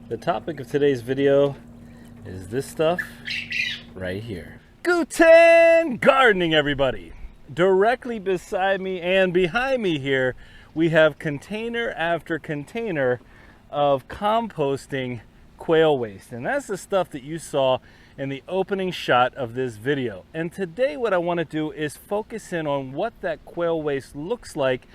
The topic of today's video is this stuff right here. Guten gardening, everybody. Directly beside me and behind me here, we have container after container of composting quail waste. And that's the stuff that you saw in the opening shot of this video. And today what I want to do is focus in on what that quail waste looks like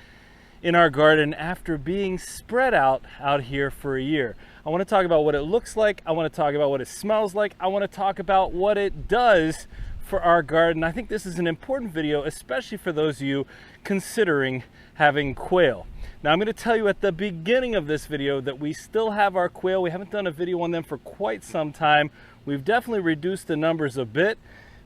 in our garden after being spread out here for a year. I want to talk about what it looks like. I want to talk about what it smells like. I want to talk about what it does for our garden. I think this is an important video, especially for those of you considering having quail. Now, I'm going to tell you at the beginning of this video that we still have our quail. We haven't done a video on them for quite some time. We've definitely reduced the numbers a bit,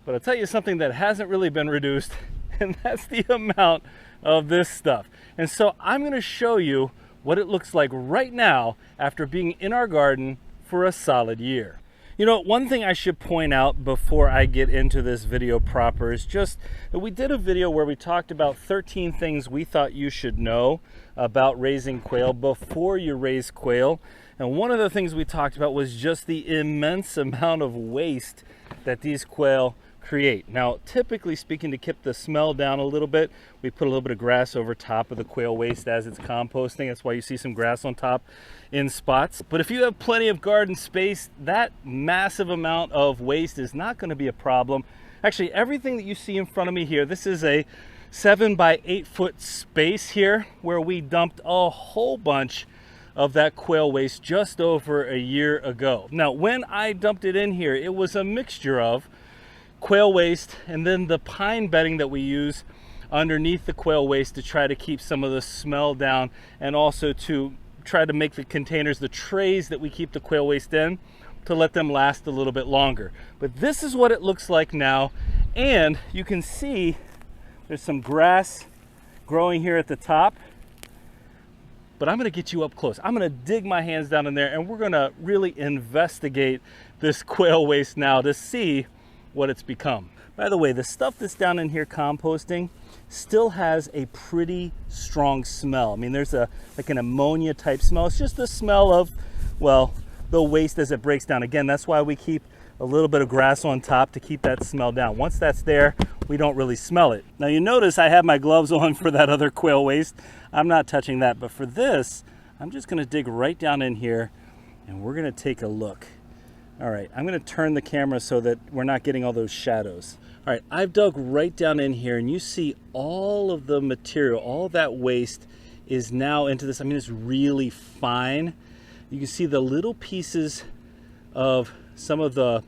but I'll tell you something that hasn't really been reduced, and that's the amount of this stuff. And so I'm going to show you what it looks like right now after being in our garden for a solid year. You know, one thing I should point out before I get into this video proper is just that we did a video where we talked about 13 things we thought you should know about raising quail before you raise quail. And one of the things we talked about was just the immense amount of waste that these quail create. Now, typically speaking, to keep the smell down a little bit, we put a little bit of grass over top of the quail waste as it's composting. That's why you see some grass on top in spots. But if you have plenty of garden space, that massive amount of waste is not going to be a problem. Actually, everything that you see in front of me here, this is a 7 by 8 foot space here where we dumped a whole bunch of that quail waste just over a year ago. Now, when I dumped it in here, it was a mixture of quail waste and then the pine bedding that we use underneath the quail waste to try to keep some of the smell down, and also to try to make the containers, the trays that we keep the quail waste in, to let them last a little bit longer. But this is what it looks like now, and you can see there's some grass growing here at the top. But I'm going to get you up close. I'm going to dig my hands down in there, and we're going to really investigate this quail waste now to see what it's become. By the way, the stuff that's down in here composting still has a pretty strong smell. I mean, there's like an ammonia type smell. It's just the smell of, well, the waste as it breaks down. Again, that's why we keep a little bit of grass on top to keep that smell down. Once that's there, we don't really smell it. Now, you notice I have my gloves on for that other quail waste. I'm not touching that, but for this, I'm just going to dig right down in here and we're going to take a look. All right, I'm going to turn the camera so that we're not getting all those shadows. All right, I've dug right down in here, and you see all of the material, all that waste is now into this. I mean, it's really fine. You can see the little pieces of some of the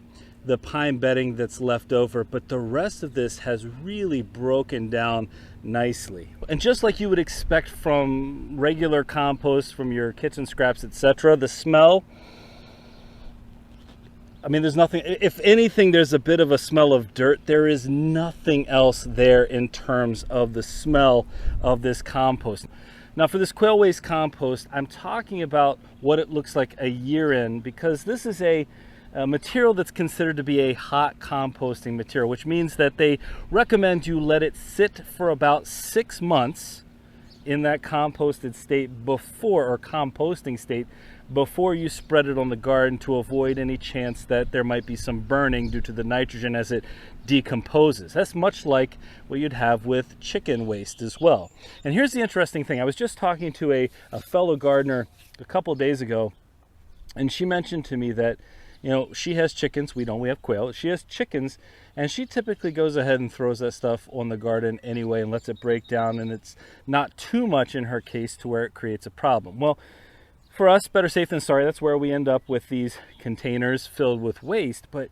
pine bedding that's left over, but the rest of this has really broken down nicely. And just like you would expect from regular compost, from your kitchen scraps, etc., the smell, I mean, there's nothing, if anything, there's a bit of a smell of dirt. There is nothing else there in terms of the smell of this compost. Now, for this quail waste compost, I'm talking about what it looks like a year in, because this is a material that's considered to be a hot composting material, which means that they recommend you let it sit for about 6 months in that composted state before, or composting state, before you spread it on the garden, to avoid any chance that there might be some burning due to the nitrogen as it decomposes. That's much like what you'd have with chicken waste as well. And here's the interesting thing. I was just talking to a fellow gardener a couple days ago, and she mentioned to me that, you know, she has chickens. We have quail. She has chickens, and she typically goes ahead and throws that stuff on the garden anyway and lets it break down, and it's not too much in her case to where it creates a problem. Well, for us, better safe than sorry. That's where we end up with these containers filled with waste. But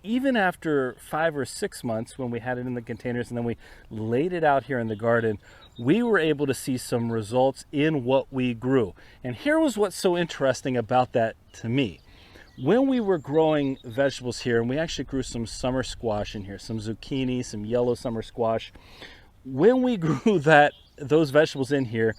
even after 5 or 6 months, when we had it in the containers and then we laid it out here in the garden, we were able to see some results in what we grew. And here was what's so interesting about that to me. When we were growing vegetables here, and we actually grew some summer squash in here, some zucchini, some yellow summer squash. When we grew those vegetables in here,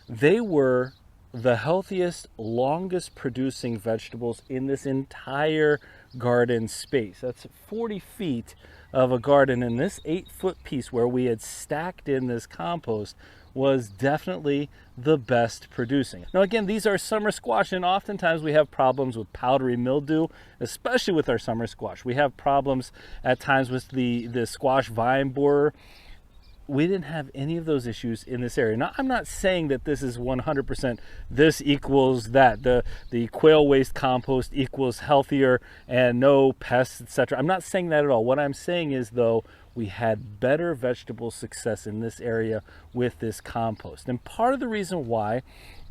they were the healthiest, longest producing vegetables in this entire garden space. That's 40 feet of a garden, and this 8 foot piece where we had stacked in this compost was definitely the best producing. Now again, these are summer squash, and oftentimes we have problems with powdery mildew, especially with our summer squash. We have problems at times with the squash vine borer. We didn't have any of those issues in this area. Now, I'm not saying that this is 100% this equals that. The quail waste compost equals healthier and no pests, etc. I'm not saying that at all. What I'm saying is, though, we had better vegetable success in this area with this compost. And part of the reason why,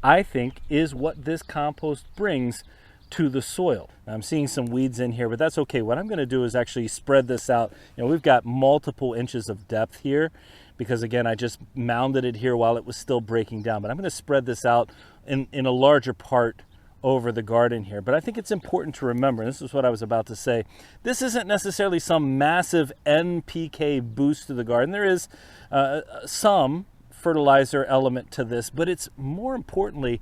I think, is what this compost brings to the soil. Now, I'm seeing some weeds in here, but that's okay. What I'm going to do is actually spread this out. You know, we've got multiple inches of depth here because, again, I just mounded it here while it was still breaking down. But I'm going to spread this out in a larger part over the garden here. But I think it's important to remember, and this is what I was about to say, this isn't necessarily some massive NPK boost to the garden. There is some fertilizer element to this, but it's more importantly,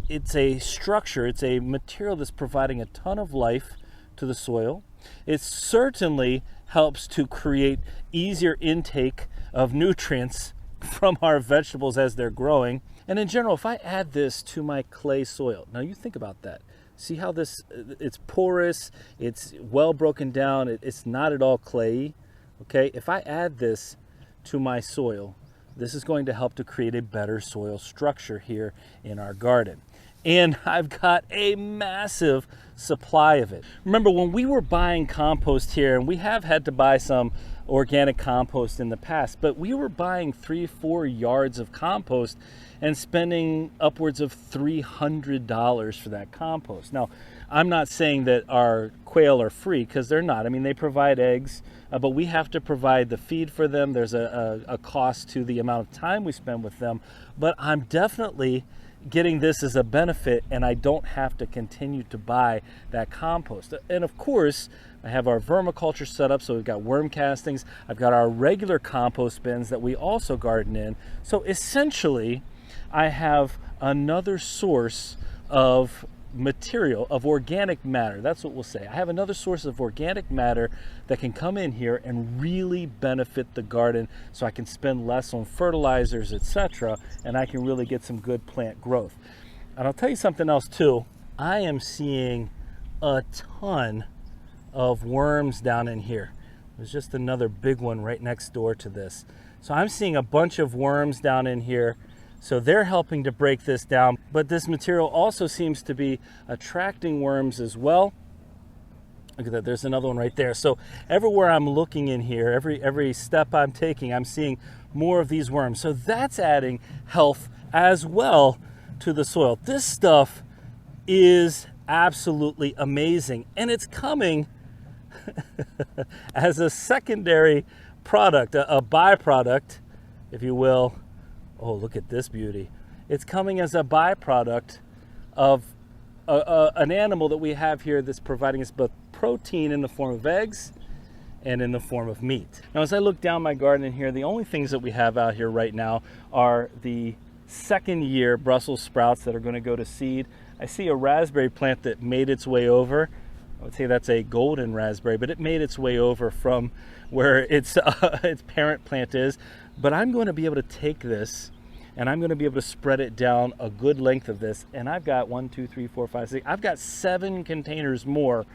it's a structure, it's a material that's providing a ton of life to the soil. It certainly helps to create easier intake of nutrients from our vegetables as they're growing. And in general, if I add this to my clay soil, now you think about that. See how this, it's porous, it's well broken down, it's not at all clayey, okay? If I add this to my soil, this is going to help to create a better soil structure here in our garden. And I've got a massive supply of it. Remember, when we were buying compost here, and we have had to buy some organic compost in the past, but we were buying 3-4 yards of compost and spending upwards of $300 for that compost. Now, I'm not saying that our quail are free, because they're not. I mean, they provide eggs, but we have to provide the feed for them. There's a cost to the amount of time we spend with them, but I'm definitely getting this as a benefit, and I don't have to continue to buy that compost. And of course, I have our vermiculture set up, so we've got worm castings. I've got our regular compost bins that we also garden in. So essentially, I have another source of material, of organic matter. That's what we'll say. I have another source of organic matter that can come in here and really benefit the garden, so I can spend less on fertilizers, etc., and I can really get some good plant growth. And I'll tell you something else too. I am seeing a ton of worms down in here. There's just another big one right next door to this. So I'm seeing a bunch of worms down in here. So they're helping to break this down, but this material also seems to be attracting worms as well. Look at that, there's another one right there. So everywhere I'm looking in here, every step I'm taking, I'm seeing more of these worms. So that's adding health as well to the soil. This stuff is absolutely amazing, and it's coming as a secondary product, a byproduct, if you will. Oh, look at this beauty. It's coming as a byproduct of an animal that we have here that's providing us both protein in the form of eggs and in the form of meat. Now, as I look down my garden in here, the only things that we have out here right now are the second year Brussels sprouts that are going to go to seed. I see a raspberry plant that made its way over. I would say that's a golden raspberry, but it made its way over from where its parent plant is. But I'm going to be able to take this and I'm going to be able to spread it down a good length of this. And I've got 1, 2, 3, 4, 5, 6. I've got 7 containers more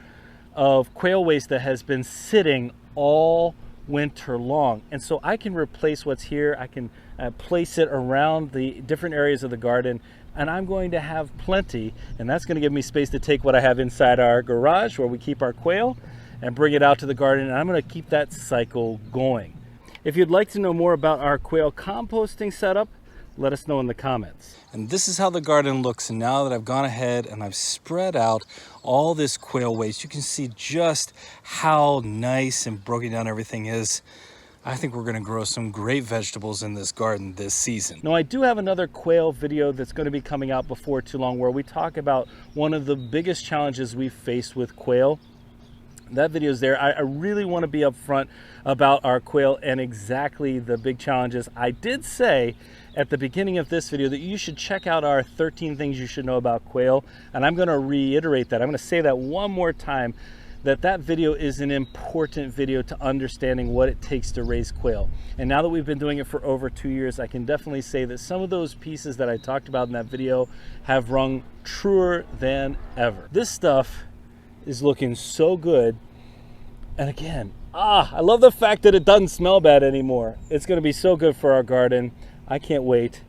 of quail waste that has been sitting all winter long. And so I can replace what's here. I can place it around the different areas of the garden, and I'm going to have plenty. And that's going to give me space to take what I have inside our garage where we keep our quail and bring it out to the garden. And I'm going to keep that cycle going. If you'd like to know more about our quail composting setup, let us know in the comments. And this is how the garden looks now that I've gone ahead and I've spread out all this quail waste. You can see just how nice and broken down everything is. I think we're going to grow some great vegetables in this garden this season. Now, I do have another quail video that's going to be coming out before too long where we talk about one of the biggest challenges we've faced with quail. That video is there. I really want to be upfront about our quail and exactly the big challenges. I did say at the beginning of this video that you should check out our 13 things you should know about quail, and I'm going to reiterate that. I'm going to say that one more time. that video is an important video to understanding what it takes to raise quail. And now that we've been doing it for over 2 years, I can definitely say that some of those pieces that I talked about in that video have rung truer than ever. This stuff is looking so good. And again, I love the fact that it doesn't smell bad anymore. It's gonna be so good for our garden. I can't wait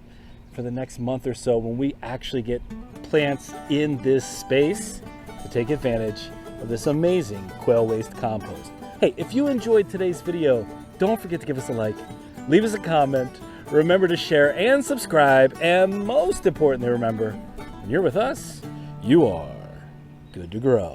for the next month or so when we actually get plants in this space to take advantage of this amazing quail waste compost. Hey, if you enjoyed today's video, don't forget to give us a like, leave us a comment, remember to share and subscribe, and most importantly, remember, when you're with us, you are good to grow.